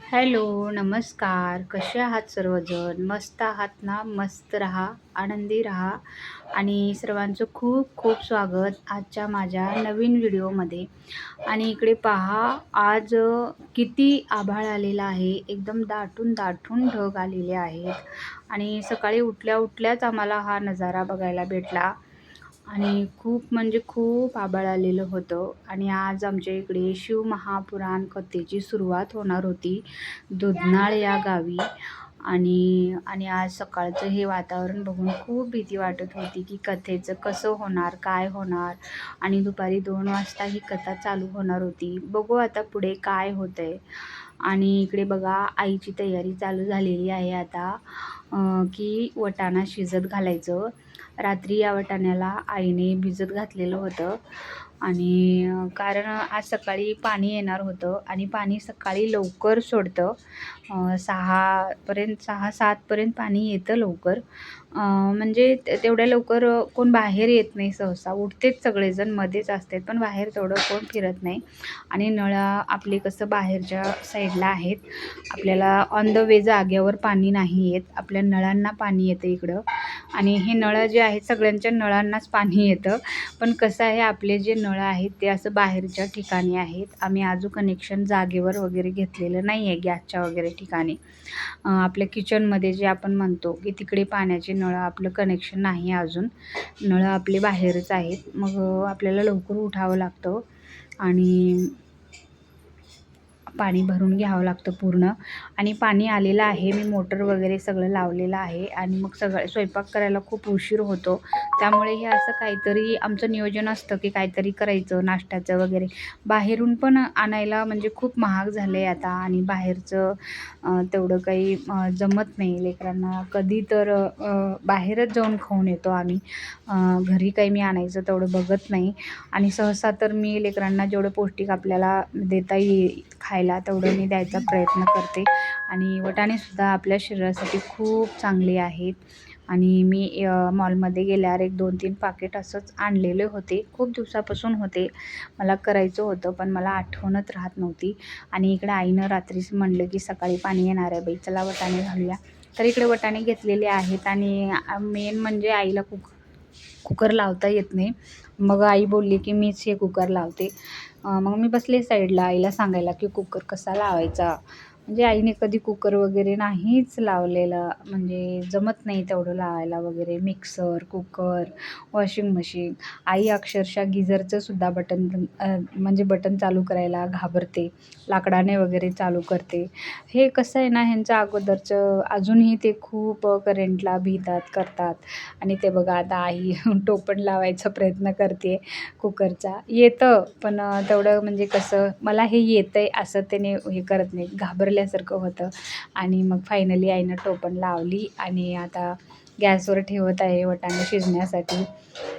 Hello, नमस्कार. कसे आहात सर्वजण? मस्त आहात ना? मस्त राहा, आनंदी राहा आणि सर्वांचं खूप खूप स्वागत आजच्या माझ्या नवीन व्हिडिओमध्ये. आणि इकडे पहा, आज किती आभाळ आलेलं आहे. एकदम दाटून दाटून ढग आलेले आहेत आणि सकाळी उठल्या उठल्याच आम्हाला हा नजारा बघायला भेटला. आणि खूप म्हणजे खूप आभाळ आलेलं होतं. आणि आज आमच्या इकडे शिवमहापुराण कथेची सुरुवात होणार होती दुधनाळ या गावी. आणि आणि आज सकाळचं हे वातावरण बघून खूप भीती वाटत होती की कथेचं कसं होणार, काय होणार. आणि दुपारी 2 वाजता ही कथा चालू होणार होती. बघू आता पुढे काय होतंय. आणि इकडे बघा, आईची तयारी चालू झालेली आहे आता, की वाटाणा शिजत घालायचं. रात्री या वाटाण्याला आईने भिजत घातलेलं होतं. आणि कारण आज सकाळी पाणी येणार होतं आणि पाणी सकाळी लवकर सोडतं. 6पर्यंत 6-7पर्यंत पाणी येतं लवकर. म्हणजे तेवढ्या लवकर कोण बाहेर येत नाही सहसा. उठतेच सगळेजण, मध्येच असतात, पण बाहेर तेवढं कोण फिरत नाही. आणि नळं आपले कसं बाहेरच्या साईडला आहेत. आपल्याला ऑन द वे जाग्यावर पाणी नाही येत. आपल्या नळांना पाणी येतं इकडं. आणि हे नळं जे आहेत सगळ्यांच्या नळांनाच पाणी येतं. पण कसं आहे, आपले जे नळ आहेत ते असं बाहेरच्या ठिकाणी आहेत. आम्ही अजून कनेक्शन जागेवर वगैरे घेतलेलं नाही आहे, गॅसच्या वगैरे ठिकाणी. आपल्या किचनमध्ये जे आपण म्हणतो की तिकडे पाण्याचे नळ आपलं कनेक्शन नाही अजून. नळं आपले बाहेरच आहेत. मग आपल्याला लवकर उठावं लागतं आणि पाणी भरून घ्यावं लागतं पूर्ण. आणि पाणी आलेलं आहे. मी मोटर वगैरे सगळं लावलेलं आहे आणि मग सगळं स्वयंपाक करायला खूप उशीर होतो. त्यामुळे हे असं काहीतरी आमचं नियोजन असतं की काहीतरी करायचं नाश्त्याचं वगैरे. बाहेरून पण आणायला म्हणजे खूप महाग झालं आहे आता. आणि बाहेरचं तेवढं काही जमत नाही लेकरांना. कधी तर बाहेरच जाऊन खाऊन येतो आम्ही. घरी काही मी आणायचं तेवढं बघत नाही. आणि सहसा तर मी लेकरांना जेवढं पौष्टिक आपल्याला देता येईल खायला तेवढं मी द्यायचा प्रयत्न करते. आणि वाटाणेसुद्धा आपल्या शरीरासाठी खूप चांगले आहेत. आणि मी मॉलमध्ये गेल्यावर 1-2-3 पाकीट असंच आणलेले होते. खूप दिवसापासून होते. मला करायचं होतं पण मला आठवणच राहत नव्हती. आणि इकडे आईनं रात्रीच म्हणलं की सकाळी पाणी येणार आहे बाई, चला वाटाणे घालूया. तर इकडे वाटाणे घेतलेले आहेत. आणि मेन म्हणजे आईला कुकर लावता येत नाही. मग आई बोलली की मीच हे कुकर लावते. मग मी बसले साईडला आईला सांगायला की कुकर कसा लावायचा. म्हणजे आईने कधी कुकर वगैरे नाहीच लावलेलं, म्हणजे जमत नाही तेवढं लावायला वगैरे. Mixer, cooker, washing machine. आई अक्षरशः गिझरचं सुद्धा म्हणजे बटन चालू करायला घाबरते. लाकडाने वगैरे चालू करते. हे कसं आहे ना, ह्यांचं अगोदरचं अजूनही ते खूप करेंटला भितात करतात. आणि ते बघा आता आई टोपण लावायचा प्रयत्न करते कुकरचा. येतं पण तेवढं म्हणजे कसं मला हे येतं आहे असं त्याने हे करत नाही, घाबरल्यासारखं होतं. आणि मग फायनली आईनं टोपण लावली आणि आता गॅसवर ठेवत आहे वाटाणे शिजण्यासाठी.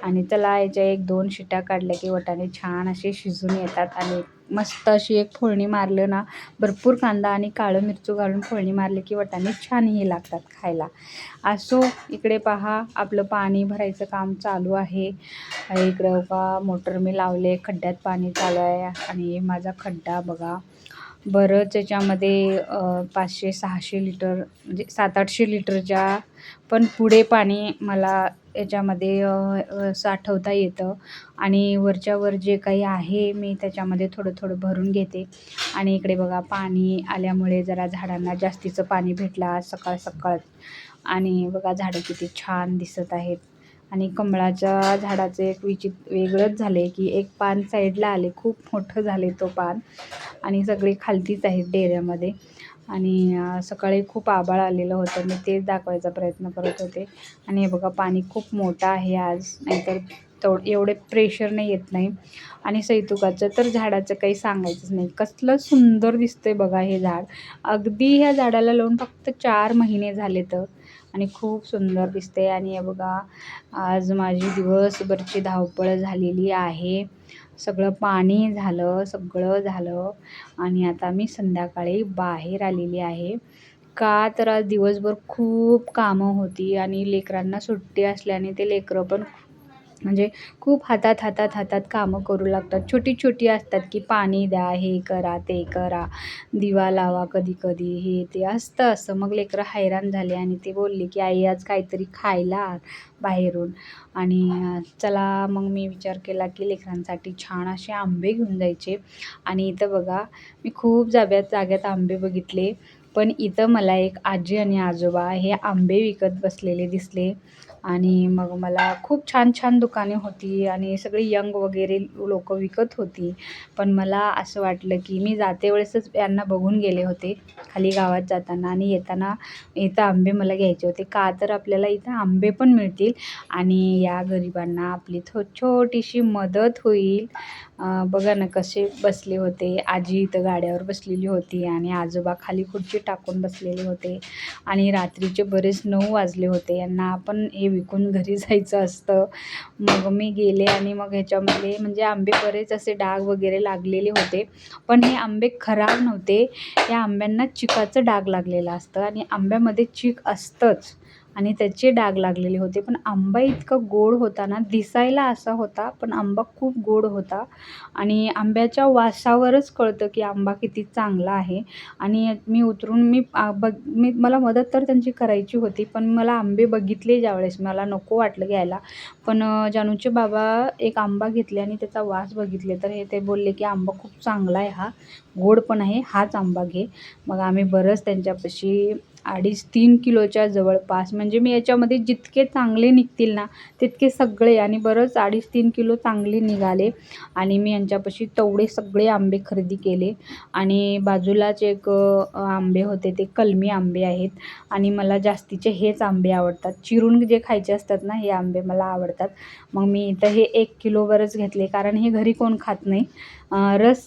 आणि चला याच्या 1-2 शिट्या काढल्या की वाटाणे छान असे शिजून येतात. आणि मस्त अशी एक फोडणी मारलं ना, भरपूर कांदा आणि काळं मिरचू घालून फोडणी मारली की वाटाणे छानही लागतात खायला. असो, इकडे पहा आपलं पाणी भरायचं काम चालू आहे. इकडं बघा मोटर मी लावले, खड्ड्यात पाणी चालू आहे. आणि माझा खड्डा बघा बरंच याच्यामध्ये 500-600 लिटर म्हणजे 700-800 लिटरच्या पण पुढे पाणी मला याच्यामध्ये साठवता येतं. आणि वरच्यावर जे काही आहे मी त्याच्यामध्ये थोडं थोडं भरून घेते. आणि इकडे बघा पाणी आल्यामुळे जरा झाडांना जास्तीचं पाणी भेटलं आज सकाळ सकाळ. आणि बघा झाडं किती छान दिसत आहेत. आणि कमळाच्या झाडाचं एक वेगळंच झालं आहे की एक पान साईडला आले, खूप मोठं झाले तो पान. आणि सगळे खालतीच आहेत डेऱ्यामध्ये. आणि सकाळी खूप आभाळ आलेलं होतं, मी तेच दाखवायचा प्रयत्न करत होते. आणि हे बघा पाणी खूप मोठं आहे आज, नाहीतर एवढे प्रेशरने येत नाही. आणि सैतुकाचं तर झाडाचं काही सांगायचंच नाही, कसलं सुंदर दिसतंय बघा हे झाड. अगदी ह्या झाडाला लावून फक्त 4 महिने झाले तर. आणि खूप सुंदर दिसते. आणि हे बघा आज माझी दिवसभरची धावपळ झालेली आहे. सगळं पाणी झालं, सगळं झालं. आणि आता मी संध्याकाळी बाहेर आलेली आहे. का तर आज दिवसभर खूप कामं होती आणि लेकरांना सुट्टी असल्याने ते लेकरं पण म्हणजे खूप हातात कामं करू लागतात. छोटी-छोटी असतात, की पाणी द्या, हे करा, ते करा, दिवा लावा कधी-कधी, हे ते असतं असं. मग लेकरं हैराण झाले आणि ते बोलले, की "आई आज काहीतरी खायला आण बाहेरून." आणि चला मग मी विचार केला, की लेकरांसाठी छान असे आंबे घेऊन जायचे. आणि इथं बघा मी खूप जाग्यात आंबे बघितले. पण इथं मला एक आजी आणि आजोबा हे आंबे विकत बसलेले दिसले. आणि मग मला खूप छान दुकाने होती आणि सगळी यंग वगैरे लोकं विकत होती. पण मला असं वाटलं, की मी जाते वेळेसच यांना बघून गेले होते खाली गावात जाताना, आणि येताना इथं आंबे मला घ्यायचे होते. का तर आपल्याला इथं आंबे पण मिळतील आणि या गरिबांना आपली छोटीशी मदत होईल. बघा ना कसे बसले होते. आजी इथं गाड्यावर बसलेली होती आणि आजोबा खाली खुर्ची टाकून बसलेले होते. आणि रात्रीचे बरेच 9 वाजले होते. यांना आपण हे विकून घरी जायचं असतं. मग मी गेले आणि मग ह्याच्यामध्ये म्हणजे आंबे बरेच असे डाग वगैरे लागलेले होते. पण हे आंबे खराब नव्हते. या आंब्यांना चिकाचं डाग लागलेलं असतं आणि आंब्यामध्ये चीक असतंच आणि त्याचे डाग लागलेले होते. पण आंबा इतका गोड होता ना, दिसायला असा होता, पण आंबा खूप गोड होता. आणि आंब्याच्या वासावरच कळतं, की आंबा किती चांगला आहे. आणि मी उतरून मला मदत तर त्यांची करायची होती, पण मला आंबे बघितले ज्यावेळेस मला नको वाटलं घ्यायला. पण जानूचे बाबा एक आंबा घेतले आणि त्याचा वास बघितले, तर ते बोलले, की "आंबा खूप चांगला आहे हा, गोड पण आहे, हाच आंबा घे." मग आम्ही बरंच त्यांच्यापाशी 2.5-3 किलोच्या जवळपास, म्हणजे मी याच्यामध्ये जितके चांगले निघतील ना, तितके सगळे, आणि बरंच 2.5-3 किलो चांगले निघाले. आणि मी यांच्यापाशी तेवढे सगळे आंबे खरेदी केले. आणि बाजूलाच एक आंबे होते, ते कलमी आंबे आहेत आणि मला जास्तीचे हेच आंबे आवडतात. चिरून जे खायचे असतात ना, हे आंबे मला आवडतात. मग मी इथं हे 1 किलोवरच घेतले, कारण हे घरी कोण खात नाही. रस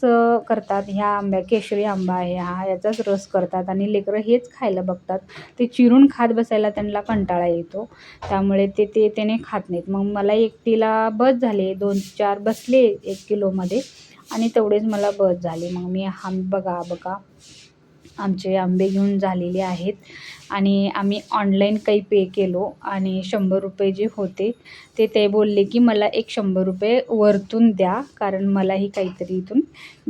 करतात ह्या केशरी आंबा आहे हा, याचाच रस करतात आणि लेकरं हेच खायला बघतात. ते चिरून खात बसायला त्यांना कंटाळा येतो. त्यामुळे त्याने खात नाहीत. मग मला एकटीला बस झाले, 2-4 बसले 1 किलोमध्ये आणि तेवढेच मला बस झाले. मग मी बघा आमचे आंबे घेऊन झालेले आहेत. आणि आम्ही ऑनलाईन काही पे केलो आणि ₹100 जे होते ते बोलले, की मला एक ₹100 वरतून द्या, कारण मलाही काहीतरी इथून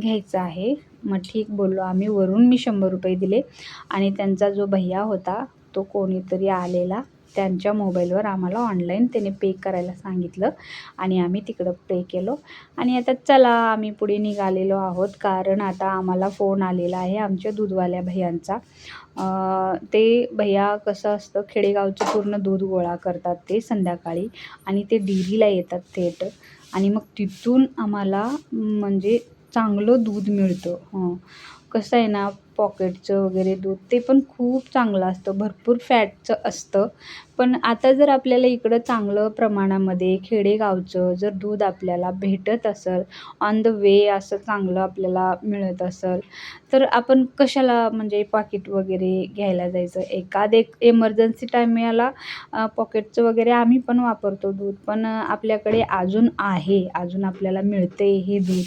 घ्यायचं आहे. मग ठीक बोललो आम्ही. वरून मी ₹100 दिले आणि त्यांचा जो भैय्या होता तो कोणीतरी आलेला, त्यांच्या मोबाईलवर आम्हाला ऑनलाईन त्याने पे करायला सांगितलं आणि आम्ही तिकडं पे केलं. आणि आता चला आम्ही पुढे निघालेलो आहोत, कारण आता आम्हाला फोन आलेला आहे आमच्या दूधवाल्या भैय्यांचा. ते भैय्या कसं असतं, खेडेगावचं पूर्ण दूध गोळा करतात ते संध्याकाळी आणि ते डेअरीला येतात थेट आणि मग तिथून आम्हाला म्हणजे चांगलं दूध मिळतं. कसं आहे ना, पॉकेटचं वगैरे दूध ते पण खूप चांगलं असतं, भरपूर फॅटचं असतं. पण आता जर आपल्याला इकडं चांगलं प्रमाणामध्ये खेडेगावचं जर दूध आपल्याला भेटत असेल, ऑन द वे असं चांगलं आपल्याला मिळत असेल, तर आपण कशाला म्हणजे पाकीट वगैरे घ्यायला जायचं. एक एमर्जन्सी टाईमाला पॉकेटचं वगैरे आम्ही पण वापरतो दूध. पण आपल्याकडे अजून आपल्याला मिळते हे दूध,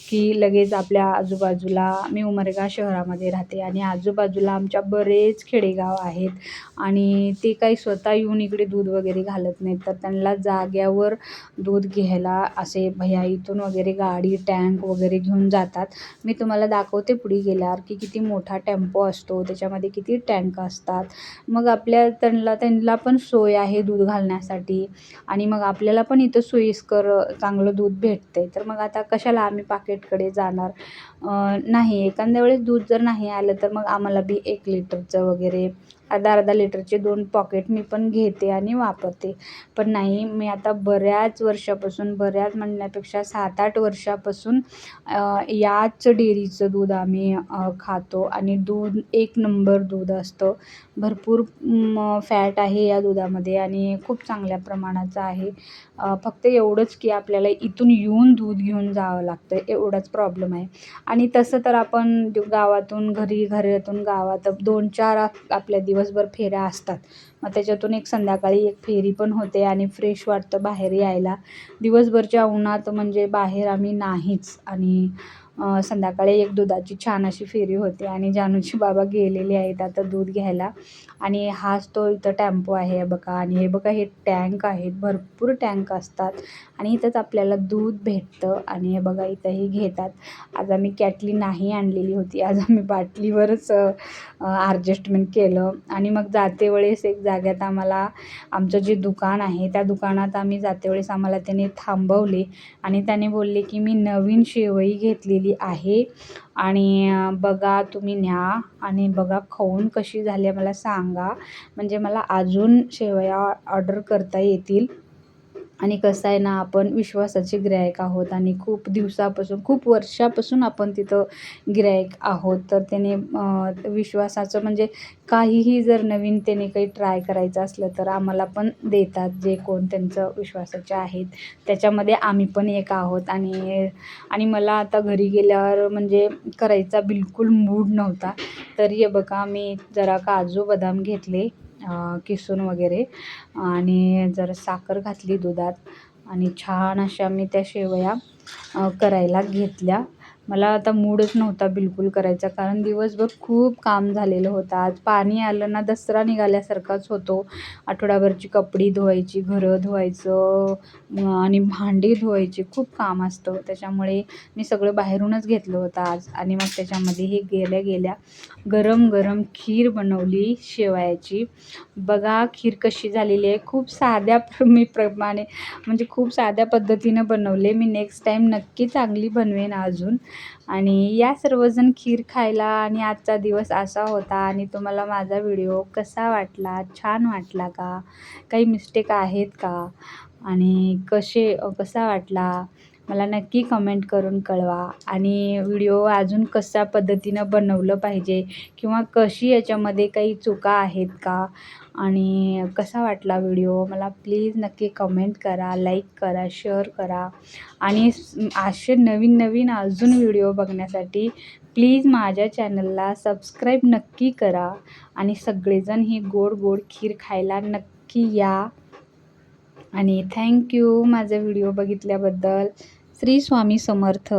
की लगेच आपल्या आजूबाजूला, मी उमरगा शहरामध्ये राहते आणि आजूबाजूला आमच्या बरेच खेडेगाव आहेत आणि ते काही स्वतः येऊन इकडे दूध वगैरे घालत नाहीत. तर त्यांना जाग्यावर दूध घ्यायला असे भैय्या इथून वगैरे गाडी, टँक वगैरे घेऊन जातात. मी तुम्हाला दाखवते पुढे गेल्यावर, की किती मोठा टेम्पो असतो, त्याच्यामध्ये किती टँक असतात. मग त्यांना पण सोय आहे दूध घालण्यासाठी आणि मग आपल्याला पण इथं सोयीस्कर चांगलं दूध भेटते. तर मग आता कशाला आम्ही पाकीटकडे जाणार. नाही, एखाद्या वेळेस दूध जर नाही आलं तर मग आम्हाला बी 1 लिटरचं वगैरे, अर्धा लिटरचे 2 पॉकेट मी पण घेते आणि वापरते. पण नाही, मी आता बऱ्याच वर्षापासून, बऱ्याच म्हणण्यापेक्षा 7-8 वर्षापासून याच डेअरीचं दूध आम्ही खातो आणि दूध एक नंबर दूध असतं. भरपूर फॅट आहे या दुधामध्ये आणि खूप चांगल्या प्रमाणाचं आहे. फक्त एवढंच, की आपल्याला इथून येऊन दूध घेऊन जावं लागतं, एवढाच प्रॉब्लेम आहे. आणि तसं तर आपण गावातून घरातून गावात 2-4 आपल्या दिवसभर फेऱ्या असतात. मग त्याच्यातून एक संध्याकाळी एक फेरी पण होते आणि फ्रेश वाटतं बाहेर यायला. दिवसभरच्या उन्हात म्हणजे बाहेर आम्ही नाहीच. आणि संध्याकाळी एक दुधाची छान अशी फेरी होते आणि जानूची बाबा गेलेले आहेत आता दूध घ्यायला. आणि हाच तो इथं टेम्पो आहे बघा. आणि हे बघा हे टँक आहेत, भरपूर टँक असतात आणि इथंच आपल्याला दूध भेटतं. आणि हे बघा इथंही घेतात. आज आम्ही कॅटली नाही आणलेली होती, आज आम्ही बाटलीवरच ॲडजस्टमेंट केलं. आणि मग जाते वेळेस एक जाग्यात आम्हाला आमचं जे दुकान आहे त्या दुकानात आम्ही जाते वेळेस आम्हाला त्याने थांबवले आणि त्याने बोलले की मी नवीन शेवई घेतलेली आहे आणि बघा तुम्ही न्या आणि बघा खाऊन कशी झाली आहे मला सांगा, म्हणजे मला अजून शेवया ऑर्डर करता येतील. आणि कसं आहे ना, आपण विश्वासाचे गिराईक आहोत आणि खूप दिवसापासून खूप वर्षापासून आपण तिथं गिराईक आहोत. तर त्याने विश्वासाचं म्हणजे काहीही जर नवीन त्याने काही ट्राय करायचं असलं तर आम्हाला पण देतात, जे कोण त्यांचं विश्वासाचे आहेत त्याच्यामध्ये आम्ही पण एक आहोत. आणि मला आता घरी गेल्यावर म्हणजे करायचा बिलकुल मूड नव्हता. तर हे बघा मी जरा काजू बदाम घेतले किसून वगैरे आणि जरा साखर घातली दुधात आणि छान अशा मी त्या शेवया करायला घेतल्या. मला आता मूडच नव्हता बिलकुल करायचा, कारण दिवसभर खूप काम झालेलं होतं. आज पाणी आलं ना दसरा निघाल्यासारखाच होतो. आठवड्याभरची कपडी धुवायची, घरं धुवायचं आणि भांडी धुवायची, खूप काम असतं. त्याच्यामुळे मी सगळं बाहेरूनच घेतलं होतं आज. आणि मग त्याच्यामध्ये हे गेल्या गरम गरम खीर बनवली शेवयाची. बघा खीर कशी झालेली आहे. खूप साध्या प्रमाणे म्हणजे खूप साध्या पद्धतीनं बनवले. मी नेक्स्ट टाईम नक्की चांगली बनवेन अजून. आणि या सर्वजण खीर खायला. आणि आजचा दिवस असा होता. आणि तुम्हाला माझा व्हिडिओ कसा वाटला, छान वाटला का, काही मिस्टेक आहेत का, आणि कसा वाटला मला नक्की कमेंट करून कळवा. आणि व्हिडिओ अजून कशा पद्धतीनं बनवलं पाहिजे किंवा कशी याच्यामध्ये काही चुका आहेत का, आणि कसा वाटला व्हिडिओ मला प्लीज नक्की कमेंट करा, लाईक करा, शेअर करा. आणि असे नवीन नवीन अजून व्हिडिओ बघण्यासाठी प्लीज माझ्या चॅनलला सबस्क्राईब नक्की करा. आणि सगळेजण ही गोड गोड खीर खायला नक्की या. आणि थँक्यू माझा व्हिडिओ बघितल्याबद्दल. श्री स्वामी समर्थ.